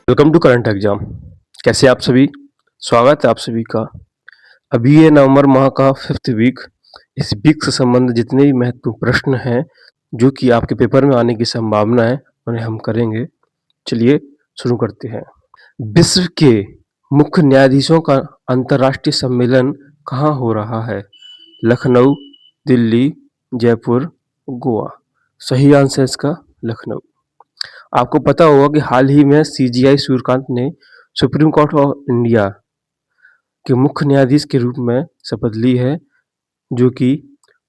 Welcome to current exam. कैसे आप सभी? स्वागत है आप सभी का। अभी ये नवंबर माह का 5th वीक। इस वीक से संबंधित जितने भी महत्वपूर्ण प्रश्न हैं जो कि आपके पेपर में आने की संभावना है उन्हें हम करेंगे। चलिए शुरू करते हैं। विश्व के मुख्य न्यायाधीशों का अंतर्राष्ट्रीय सम्मेलन कहाँ हो रहा है? लखनऊ, दिल्ली, जयपुर, गोवा। सही आंसर है इसका लखनऊ। आपको पता होगा कि हाल ही में सीजीआई सूर्यकांत ने सुप्रीम कोर्ट ऑफ इंडिया के मुख्य न्यायाधीश के रूप में शपथ ली है, जो कि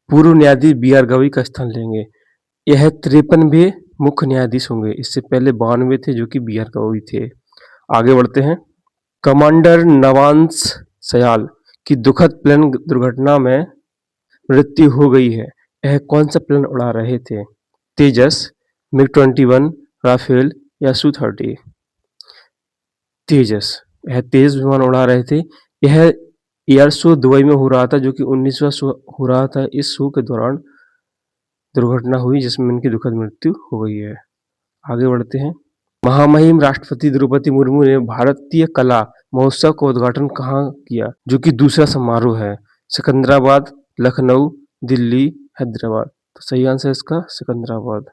पूर्व न्यायाधीश बी.आर. गवई का स्थान लेंगे। यह 53वें मुख्य न्यायाधीश होंगे। इससे पहले 92 थे जो कि बी.आर. गवई थे। आगे बढ़ते हैं। कमांडर नवांश सयाल की दुखद प्लेन दुर्घटना में मृत्यु हो गई है। यह कौन सा प्लेन उड़ा रहे थे? तेजस, मिग-21, राफेल या सू-30? तेजस। यह तेजस विमान उड़ा रहे थे। यह एयर शो दुबई में हो रहा था, जो कि 19वां शो हो रहा था। इस शो के दौरान दुर्घटना हुई जिसमें इनकी दुखद मृत्यु हो गई है। आगे बढ़ते हैं। महामहिम राष्ट्रपति द्रौपदी मुर्मू ने भारतीय कला महोत्सव का उद्घाटन कहाँ किया, जो कि दूसरा समारोह है? सिकंदराबाद, लखनऊ, दिल्ली, हैदराबाद। तो सही आंसर इसका सिकंदराबाद।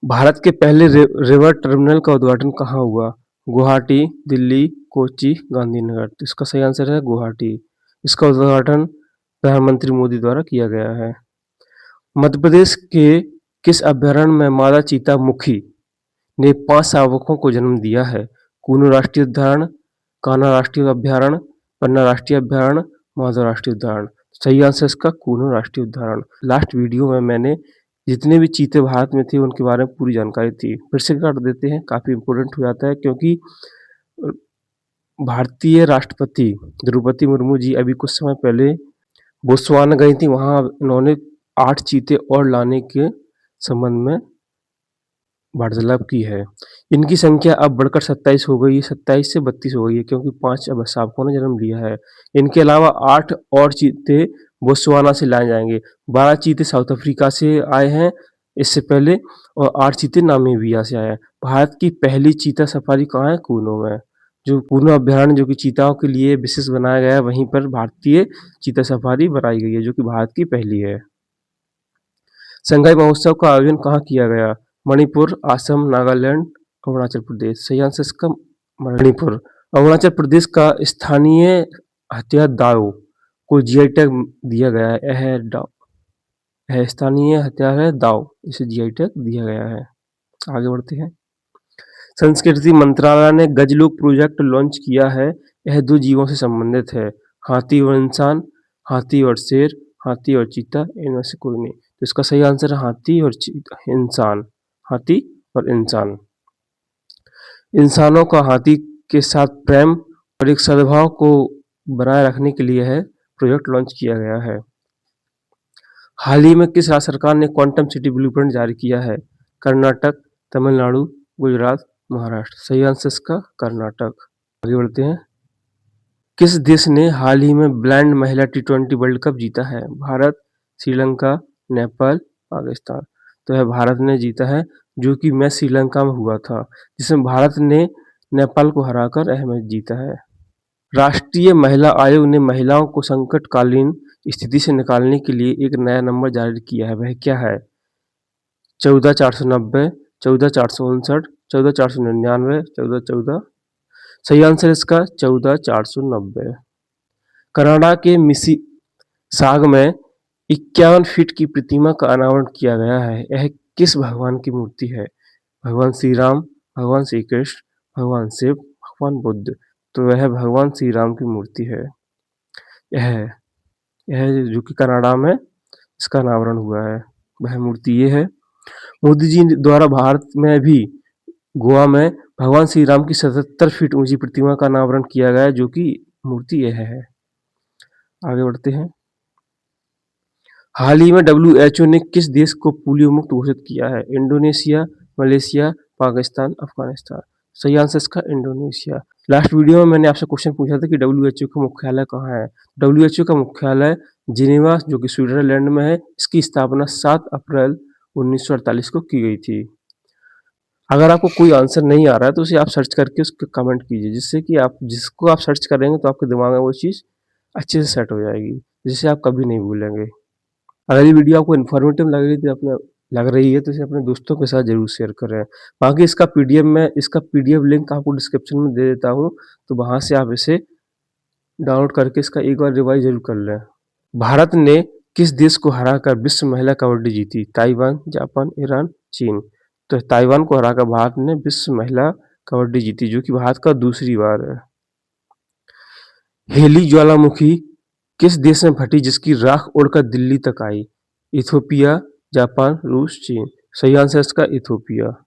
भारत के पहले रिवर टर्मिनल का उद्घाटन कहाँ हुआ? गुवाहाटी, दिल्ली, कोच्चि, गांधीनगर। तो इसका सही आंसर है गुवाहाटी। इसका उद्घाटन प्रधानमंत्री मोदी द्वारा किया गया है। मध्य प्रदेश के किस अभयारण्य में मादा चीता मुखी ने 5 शावकों को जन्म दिया है? कूनो राष्ट्रीय उद्यान, कान्हा राष्ट्रीय अभयारण्य, पन्ना राष्ट्रीय अभयारण्य, माधव राष्ट्रीय उद्यान। सही आंसर इसका कूनो राष्ट्रीय उद्यान। लास्ट वीडियो में मैंने जितने भी चीते भारत में थे उनके बारे में पूरी जानकारी थी। फिर से कर देते हैं, काफ़ी इम्पोर्टेंट हो जाता है, क्योंकि भारतीय राष्ट्रपति द्रौपदी मुर्मू जी अभी कुछ समय पहले बोत्सवाना गई थी। वहाँ उन्होंने 8 चीते और लाने के संबंध में वार्तालाप की है। इनकी संख्या अब बढ़कर 27 हो गई है, 27 से 32 हो गई है, क्योंकि 5 अब शावकों ने जन्म लिया है। इनके अलावा 8 और चीते बोत्सवाना से लाए जाएंगे। 12 चीते साउथ अफ्रीका से आए हैं इससे पहले, और 8 चीते नामीबिया से आए हैं। भारत की पहली चीता सफारी कहाँ है? कूनो में। जो कूनो अभयारण्य जो कि चीताओं के लिए विशेष बनाया गया है, वहीं पर भारतीय चीता सफारी बनाई गई है, जो कि भारत की पहली है। संगाई महोत्सव का आयोजन कहाँ किया गया? मणिपुर, असम, नागालैंड, अरुणाचल प्रदेश। सही आंसर इसका मणिपुर। अरुणाचल प्रदेश का स्थानीय हथियार दाव को जीआई टैग दिया गया है। यह स्थानीय हथियार है दाव, इसे जीआई टैग दिया गया है। आगे बढ़ते हैं। संस्कृति मंत्रालय ने गजलोक प्रोजेक्ट लॉन्च किया है। यह 2 जीवों से संबंधित है। हाथी और इंसान, हाथी और शेर, हाथी और चीता, इनमें से कोई नहीं। तो इसका सही आंसर है हाथी और इंसान। हाथी और इंसान। इंसानों का हाथी के साथ प्रेम और एक सद्भाव को बनाए रखने के लिए यह प्रोजेक्ट लॉन्च किया गया है। हाल ही में किस राज्य सरकार ने क्वांटम सिटी ब्लूप्रिंट जारी किया है? कर्नाटक, तमिलनाडु, गुजरात, महाराष्ट्र। सही आंसर इसका कर्नाटक। आगे बढ़ते हैं। किस देश ने हाल ही में ब्लाइंड महिला टी20 वर्ल्ड कप जीता है? भारत, श्रीलंका, नेपाल, पाकिस्तान। तो यह भारत ने जीता है, जो कि मैच श्रीलंका में हुआ था, जिसमें भारत ने नेपाल को हराकर यह मैच जीता है। राष्ट्रीय महिला आयोग ने महिलाओं को संकटकालीन स्थिति से निकालने के लिए एक नया नंबर जारी किया है। वह क्या है? 14,490, 14,459, 14,499, 14,14। सही आंसर इसका 14,490। कनाडा के मिसिसाग में 51 फीट की प्रतिमा का अनावरण किया गया है। यह किस भगवान की मूर्ति है? भगवान श्री राम, भगवान श्री कृष्ण, भगवान शिव, भगवान बुद्ध। तो वह भगवान श्री राम की मूर्ति है। यह जो कि कनाडा में इसका अनावरण हुआ है, वह मूर्ति ये है। मोदी जी द्वारा भारत में भी गोवा में भगवान श्री राम की 77 फीट ऊंची प्रतिमा का अनावरण किया गया है, जो कि मूर्ति यह है। आगे बढ़ते हैं। हाल ही में WHO ने किस देश को पोलियो मुक्त घोषित किया है? Indonesia, Malaysia, Pakistan, Afghanistan. सही आंसर इसका इंडोनेशिया। लास्ट वीडियो में मैंने आपसे क्वेश्चन पूछा था कि WHO का मुख्यालय कहाँ है? WHO का मुख्यालय जिनेवा, जो कि स्विट्जरलैंड में है। इसकी स्थापना 7 अप्रैल 1948 को की गई थी। अगर आपको कोई आंसर नहीं आ रहा है तो उसे आप सर्च करके उसको कमेंट कीजिए, जिससे कि आप जिसको आप सर्च करेंगे तो आपके दिमाग में वो चीज़ अच्छे से सेट हो जाएगी, जिसे आप कभी नहीं भूलेंगे। अगर ये वीडियो आपको इन्फॉर्मेटिव लग रही है तो इसे अपने दोस्तों के साथ ज़रूर शेयर करें। बाकी इसका पीडीएफ लिंक आपको डिस्क्रिप्शन में दे देता हूँ, तो वहाँ से आप इसे डाउनलोड करके इसका एक बार रिवाइज़ ज़रूर कर लें। भारत ने किस देश को हराकर विश्व महिला कबड्डी जीती? ताइवान, जापान, ईरान, चीन। तो ताइवान को हराकर भारत ने विश्व महिला कबड्डी जीती, जो कि भारत का दूसरी बार है। हेली ज्वालामुखी किस देश में फटी जिसकी राख उड़कर दिल्ली तक आई? इथोपिया, जापान, रूस, चीन। सही आंसर इसका इथोपिया।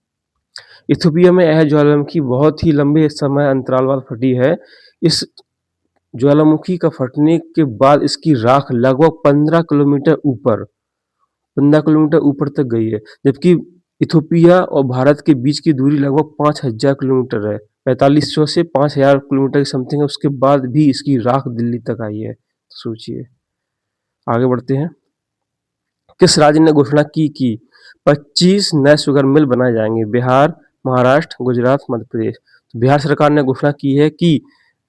इथोपिया में यह ज्वालामुखी बहुत ही लंबे समय अंतराल बाद फटी है। इस ज्वालामुखी का फटने के बाद इसकी राख लगभग 15 किलोमीटर ऊपर तक गई है, जबकि इथोपिया और भारत के बीच की दूरी लगभग 5000 किलोमीटर है। 4500 से 5000 किलोमीटर की समथिंग है, उसके बाद भी इसकी राख दिल्ली तक आई है। सोचिए। आगे बढ़ते हैं। किस राज्य ने घोषणा की कि 25 नए शुगर मिल बनाए जाएंगे? बिहार, महाराष्ट्र, गुजरात, मध्य प्रदेश। तो बिहार सरकार ने घोषणा की है कि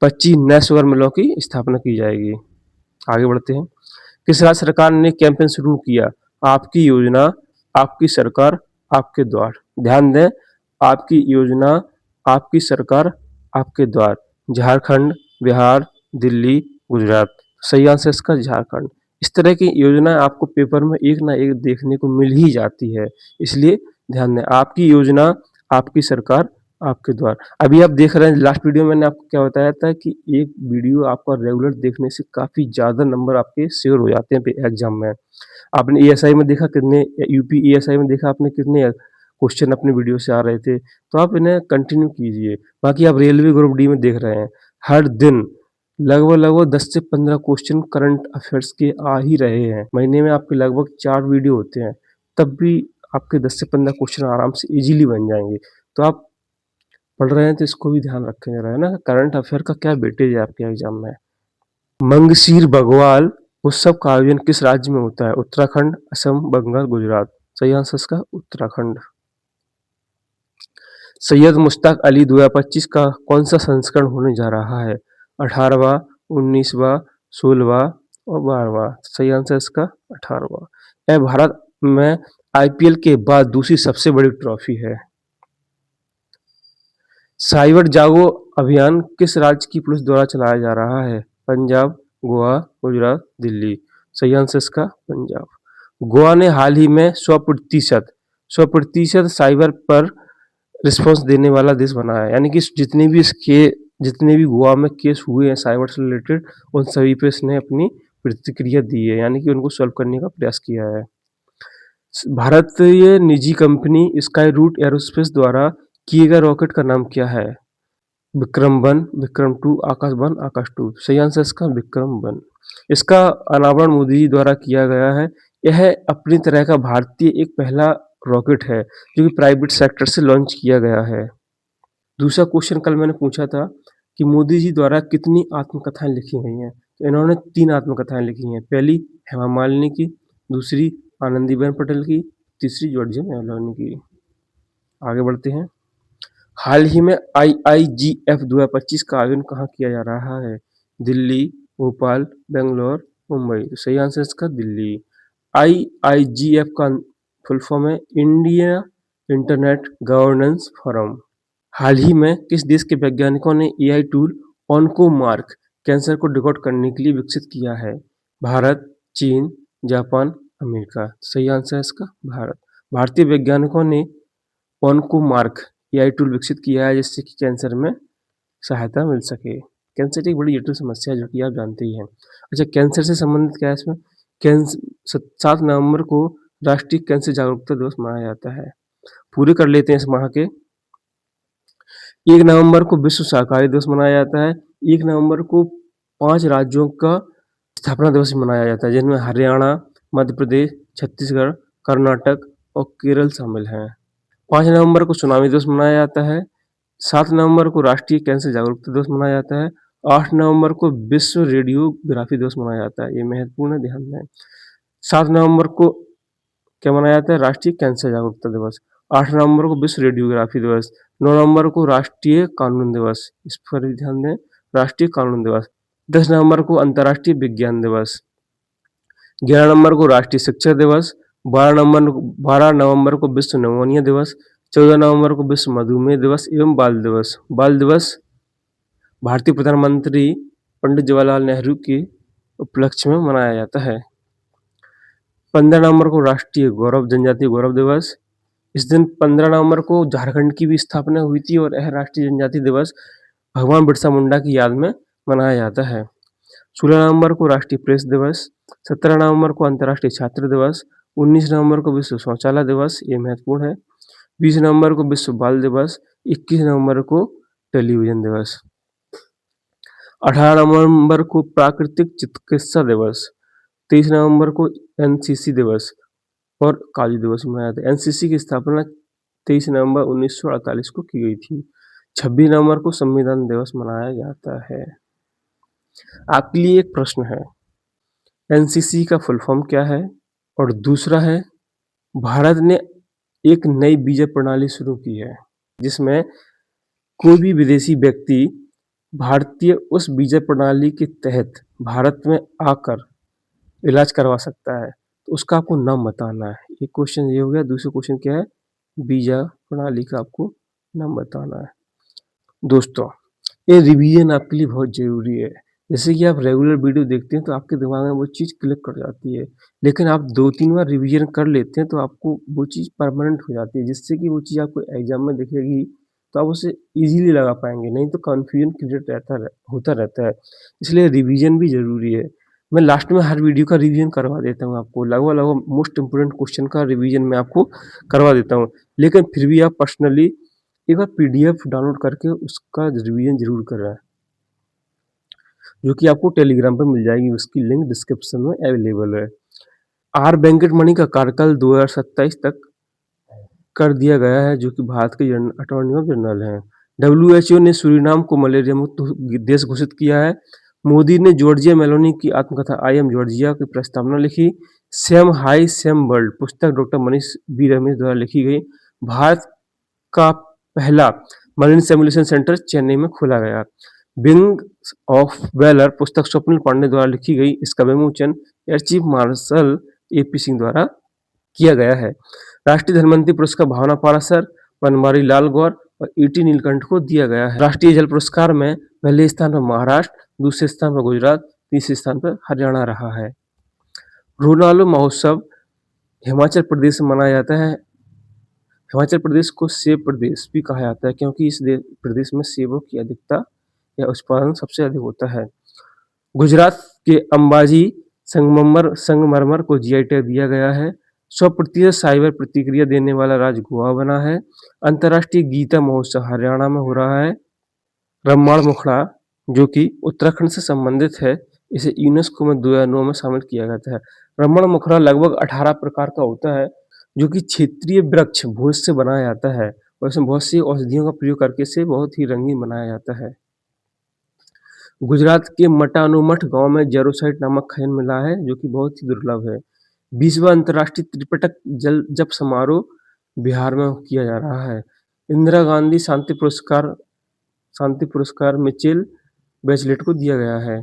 25 नए शुगर मिलों की स्थापना की जाएगी। आगे बढ़ते हैं। किस राज्य सरकार ने कैंपेन शुरू किया? आपकी योजना, आपकी सरकार, आपके द्वार। ध्यान दें, आपकी योजना, आपकी सरकार, आपके द्वार। झारखंड, बिहार, दिल्ली, गुजरात। सही आंसर इसका झारखंड। इस तरह की योजना आपको पेपर में एक ना एक देखने को मिल ही जाती है, इसलिए ध्यान दें, आपकी योजना, आपकी सरकार, आपके द्वार। अभी आप देख रहे हैं, लास्ट वीडियो में मैंने आपको क्या बताया था कि एक वीडियो आपका रेगुलर देखने से काफ़ी ज़्यादा नंबर आपके श्योर हो जाते हैं एग्जाम में। आपने एएसआई में देखा कितने, यूपी एएसआई में देखा आपने कितने क्वेश्चन अपने वीडियो से आ रहे थे, तो आप इन्हें कंटिन्यू कीजिए। बाकी आप रेलवे ग्रुप डी में देख रहे हैं, हर दिन लगभग 10 से 15 क्वेश्चन करंट अफेयर्स के आ ही रहे हैं। महीने में आपके लगभग 4 वीडियो होते हैं, तब भी आपके 10 से 15 क्वेश्चन आराम से इजीली बन जाएंगे। तो आप पढ़ रहे हैं तो इसको भी ध्यान रखें जरा, है ना। करंट अफेयर का क्या वेटेज है आपके एग्जाम में। मंगशीर बग्वाल उत्सव का आयोजन किस राज्य में होता है? उत्तराखंड, असम, बंगाल, गुजरात। सही आंसर इसका उत्तराखंड। सैयद मुश्ताक अली 2025 का कौन सा संस्करण होने जा रहा है? 18वां, 19वां, 16वां और 12वां। सही आंसर इसका 18वां। यह भारत में आईपीएल के बाद दूसरी सबसे बड़ी ट्रॉफी है। साइबर जागो अभियान किस राज्य की पुलिस द्वारा चलाया जा रहा है? पंजाब, गोवा, गुजरात, दिल्ली। सही आंसर इसका पंजाब। गोवा ने हाल ही में 100% साइबर पर रिस्पॉन्स देने वाला देश बना है, यानी कि जितने भी गोवा में केस हुए हैं साइबर से रिलेटेड, उन सभी पे इसने अपनी प्रतिक्रिया दी है, यानी कि उनको सॉल्व करने का प्रयास किया है। भारतीय निजी कंपनी स्काई रूट एरोस्पेस द्वारा किए गए रॉकेट का नाम क्या है? विक्रम-1, विक्रम-2, आकाश-1, आकाश-2। सही आंसर इसका विक्रम-1। इसका अनावरण मोदी जी द्वारा किया गया है। यह अपनी तरह का भारतीय एक पहला रॉकेट है जो कि प्राइवेट सेक्टर से लॉन्च किया गया है। दूसरा क्वेश्चन कल मैंने पूछा था कि मोदी जी द्वारा कितनी आत्मकथाएं लिखी गई हैं, तो इन्होंने 3 आत्मकथाएं लिखी हैं। पहली हेमा मालिनी की, दूसरी आनंदीबेन पटेल की, तीसरी जॉर्जिया मेलोनी की। आगे बढ़ते हैं। हाल ही में IIGF 2025 का आयोजन कहाँ किया जा रहा है? दिल्ली, भोपाल, बेंगलोर, मुंबई। तो सही आंसर इसका दिल्ली। IIGF का फुल फॉर्म है इंडिया इंटरनेट गवर्नेंस फोरम। हाल ही में किस देश के वैज्ञानिकों ने AI टूल ऑन्कोमार्क कैंसर को डिकोड करने के लिए विकसित किया है? भारत, चीन, जापान, अमेरिका। सही आंसर है इसका भारत। भारतीय वैज्ञानिकों ने ऑन्कोमार्क AI टूल विकसित किया है जिससे कि कैंसर में सहायता मिल सके। कैंसर एक बड़ी जटिल समस्या है जो कि आप जानते ही हैं। अच्छा, कैंसर से संबंधित क्या है इसमें? 7 नवंबर को राष्ट्रीय कैंसर जागरूकता दिवस मनाया जाता है। पूरे कर लेते हैं इस माह के। 1 नवंबर को विश्व शाकाहारी दिवस मनाया जाता है। 1 नवंबर को 5 राज्यों का स्थापना दिवस मनाया जाता है, जिनमें हरियाणा, मध्य प्रदेश, छत्तीसगढ़, कर्नाटक और केरल शामिल हैं। 5 नवंबर को सुनामी दिवस मनाया जाता है। 7 नवंबर को राष्ट्रीय कैंसर जागरूकता दिवस मनाया जाता है। 8 नवंबर को विश्व रेडियोग्राफी दिवस मनाया जाता है। ये महत्वपूर्ण है, ध्यान दें। 7 नवंबर को क्या मनाया जाता है? राष्ट्रीय कैंसर जागरूकता दिवस। 8 नवंबर को विश्व रेडियोग्राफी दिवस, 9 नवंबर को राष्ट्रीय कानून दिवस, इस पर भी ध्यान दें, राष्ट्रीय कानून दिवस, 10 नवंबर को अंतर्राष्ट्रीय विज्ञान दिवस, 11 नवंबर को राष्ट्रीय शिक्षक दिवस, 12 नवंबर को विश्व निमोनिया दिवस, 14 नवंबर को विश्व मधुमेह दिवस एवं बाल दिवस। बाल दिवस भारतीय प्रधानमंत्री पंडित जवाहरलाल नेहरू के उपलक्ष्य में मनाया जाता है। 15 नवंबर को राष्ट्रीय गौरव जनजातीय गौरव दिवस। इस दिन 15 नवंबर को झारखंड की भी स्थापना हुई थी और यह राष्ट्रीय जनजाति दिवस भगवान बिरसा मुंडा की याद में मनाया जाता है। 16 नवंबर को राष्ट्रीय प्रेस दिवस, 17 नवंबर को अंतर्राष्ट्रीय छात्र दिवस, 19 नवंबर को विश्व शौचालय दिवस, ये महत्वपूर्ण है, 20 नवंबर को विश्व बाल दिवस, 21 नवंबर को टेलीविजन दिवस, 18 नवंबर को प्राकृतिक चिकित्सा दिवस, 23 नवंबर को एनसीसी दिवस और काली दिवस मनाया जाता है। एनसीसी की स्थापना 23 नवंबर 1948 को की गई थी। 26 नवंबर को संविधान दिवस मनाया जाता है। आपके लिए एक प्रश्न है, एनसीसी का फुल फॉर्म क्या है? और दूसरा है, भारत ने एक नई वीजा प्रणाली शुरू की है जिसमें कोई भी विदेशी व्यक्ति भारतीय उस वीजा प्रणाली के तहत भारत में आकर इलाज करवा सकता है, तो उसका आपको नाम बताना है। एक क्वेश्चन ये हो गया। दूसरा क्वेश्चन क्या है? वीजा प्रणाली का आपको नाम बताना है। दोस्तों, ये रिवीजन आपके लिए बहुत जरूरी है। जैसे कि आप रेगुलर वीडियो देखते हैं तो आपके दिमाग में वो चीज़ क्लिक कर जाती है, लेकिन आप 2-3 बार रिवीजन कर लेते हैं तो आपको वो चीज़ परमानेंट हो जाती है, जिससे कि वो चीज़ आपको एग्जाम में दिखेगी तो आप उसे इजीली लगा पाएंगे, नहीं तो कन्फ्यूजन क्रिएट होता रहता है। इसलिए रिवीजन भी जरूरी है। मैं लास्ट में हर वीडियो का रिवीजन करवा देता हूँ आपको, लगभग मोस्ट इम्पोर्टेंट क्वेश्चन का रिवीजन मैं आपको करवा देता हूँ, लेकिन फिर भी आप पर्सनली एक बार पीडीएफ डाउनलोड करके उसका रिवीजन जरूर करें, जो कि आपको टेलीग्राम पर मिल जाएगी। उसकी लिंक डिस्क्रिप्शन में अवेलेबल है। आर वेंकटमणि का कार्यकाल 2027 तक कर दिया गया है, जो कि भारत के अटॉर्नी जनरल हैं। WHO ने सूरीनाम को मलेरिया मुक्त देश घोषित किया है। मोदी ने जॉर्जिया मेलोनी की आत्मकथा आई एम जॉर्जिया की प्रस्तावना लिखी। सेम हाई सेम वर्ल्ड पुस्तक डॉक्टर मनीष बी रमेश द्वारा लिखी गई। भारत का पहला मरीन सिमुलेशन सेंटर चेन्नई में खोला गया। विंग्स ऑफ वैलर पुस्तक स्वप्निल पांडे द्वारा लिखी गई। इसका विमोचन air chief marshal AP Singh द्वारा किया गया है। राष्ट्रीय धनवंतरी पुरस्कार भावना पारासर, बनवारी लाल गौर और ET नीलकंठ को दिया गया है। राष्ट्रीय जल पुरस्कार में पहले स्थान पर महाराष्ट्र, दूसरे स्थान पर गुजरात, तीसरे स्थान पर हरियाणा रहा है। रोनालो महोत्सव हिमाचल प्रदेश में मनाया जाता है। हिमाचल प्रदेश को सेब प्रदेश भी कहा जाता है, क्योंकि इस प्रदेश में सेबों की अधिकता या उत्पादन सबसे अधिक होता है। गुजरात के अंबाजी संगमरमर को GI टैग दिया गया है। 100% साइबर प्रतिक्रिया देने वाला राज्य गोवा बना है। अंतर्राष्ट्रीय गीता महोत्सव हरियाणा में हो रहा है। रम्माण मुखड़ा, जो कि उत्तराखंड से संबंधित है, इसे यूनेस्को में 2009 में शामिल किया गया था। रम्माण मुखड़ा लगभग 18 प्रकार का होता है, जो कि क्षेत्रीय वृक्ष भोज से बनाया जाता है और इसमें बहुत सी औषधियों का प्रयोग करके इसे बहुत ही रंगीन बनाया जाता है। गुजरात के मटानुमठ गांव में जेरोसाइट नामक खनिज मिला है, जो कि बहुत ही दुर्लभ है। 20वां अंतर्राष्ट्रीय त्रिपिटक जल जप समारोह बिहार में किया जा रहा है। इंदिरा गांधी शांति पुरस्कार मिचेल बैचलेट को दिया गया है।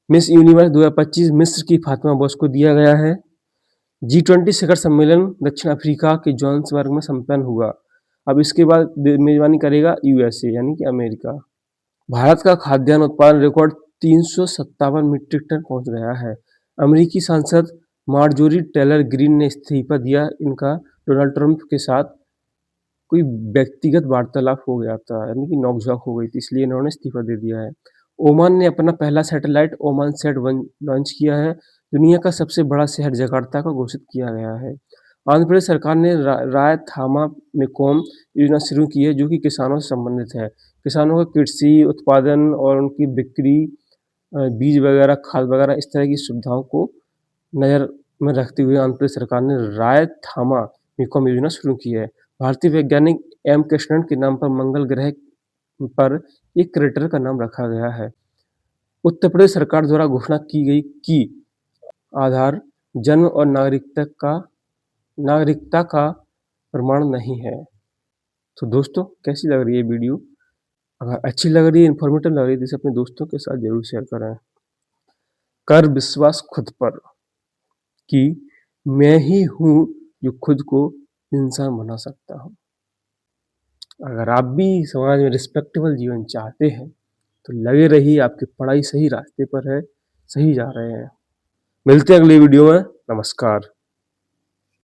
मिस यूनिवर्स 2025 मिस्र की फातिमा बोस को दिया गया है। G20 शिखर सम्मेलन दक्षिण अफ्रीका के जोहान्सबर्ग में संपन्न हुआ। अब इसके बाद मेजबानी करेगा USA यानी कि अमेरिका। भारत का खाद्यान्न उत्पादन रिकॉर्ड 357 मीट्रिक टन पहुंच गया है। अमेरिकी सांसद मार्जोरी टेलर ग्रीन ने इस्तीफा दिया। इनका डोनाल्ड ट्रंप के साथ कोई व्यक्तिगत वार्तालाप हो गया था, यानी कि नोकझोंक हो गई थी, इसलिए इन्होंने इस्तीफा दे दिया है। ओमान ने अपना पहला सैटेलाइट ओमान सेट 1 लॉन्च किया है। दुनिया का सबसे बड़ा शहर जकार्ता को घोषित किया गया है। आंध्र प्रदेश सरकार ने राय थामा मेकोम योजना शुरू की है, जो कि किसानों से संबंधित है। किसानों को कृषि उत्पादन और उनकी बिक्री, बीज वगैरह, खाद वगैरह, इस तरह की सुविधाओं को नज़र में रखते हुए आंध्र प्रदेश सरकार ने राय थामा मेकोम योजना शुरू की है। भारतीय वैज्ञानिक M कृष्णन के नाम पर मंगल ग्रह पर एक क्रेटर का नाम रखा गया है। उत्तर प्रदेश सरकार द्वारा घोषणा की गई कि आधार, जन्म और नागरिकता का प्रमाण नहीं है। तो दोस्तों कैसी लग रही है वीडियो? अगर अच्छी लग रही है, इन्फॉर्मेटिव लग रही है तो इसे अपने दोस्तों के साथ ज़रूर शेयर करें। कर विश्वास खुद पर कि मैं ही हूँ जो खुद को इंसान बना सकता हूँ। अगर आप भी समाज में रिस्पेक्टेबल जीवन चाहते हैं तो लगे रहिए, आपकी पढ़ाई सही रास्ते पर है, सही जा रहे हैं। मिलते हैं अगली वीडियो में। नमस्कार।